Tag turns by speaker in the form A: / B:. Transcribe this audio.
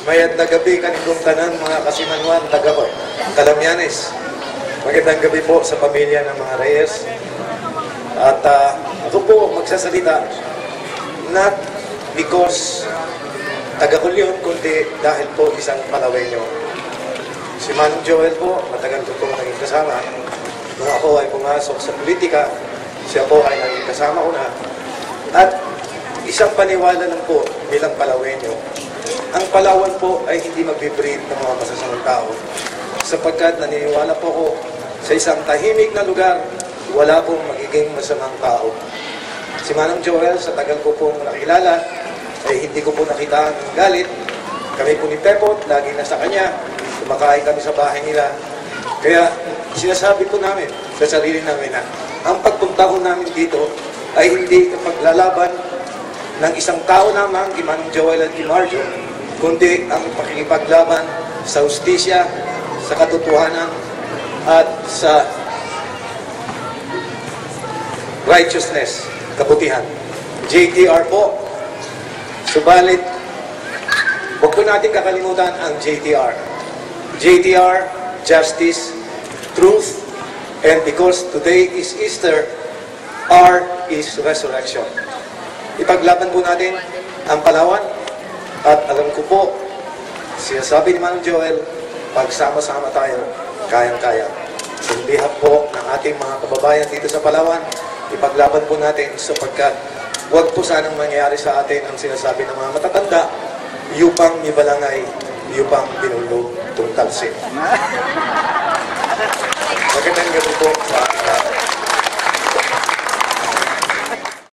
A: Mayad na gabi kanindong tanan mga kasimanwan, taga Kalamyanes. Magandang gabi po sa pamilya ng mga Reyes. At ako po magsasalita not because taga Kulyon, kundi dahil po isang Palawenyo. Si Manong Joel po, matagal ko pong naging kasama. Nung ako ay pumasok sa politika, siya po ay naging kasama ko na. At isang paniwala lang po bilang Palawenyo, ang Palawan po ay hindi magbe-breed ng mga masasamang tao sapagkat naniniwala po ko sa isang tahimik na lugar, wala pong magiging masamang tao. Si Manong Joel, sa tagal ko pong nakilala, ay hindi ko po nakita ang galit. Kami po ni Pepot, lagi nasa kanya, kumakain kami sa bahay nila. Kaya sinasabi po namin sa sarili namin na ang pagpunta ko namin dito ay hindi paglalaban ng isang tao lamang, kay Manong Joel at kay Marjo, kundi ang pakikipaglaban sa hustisya, sa katotohanan, at sa righteousness, kabutihan. JTR po. Subalit, huwag po natin kakalimutan ang JTR. JTR, justice, truth, and because today is Easter, R is resurrection. Ipaglaban po natin ang Palawan. At alam ko po, sinasabi ni Manong Joel, pagsama-sama tayo, kayang-kaya. Sa behalf po ng ating mga kababayan dito sa Palawan, ipaglaban po natin sapagkat huwag po sanang mangyari sa atin ang sinasabi ng mga matatanda, yupang mibalangay, yupang binulog, tungtalsin. Magandang gabi po sa ating lahat.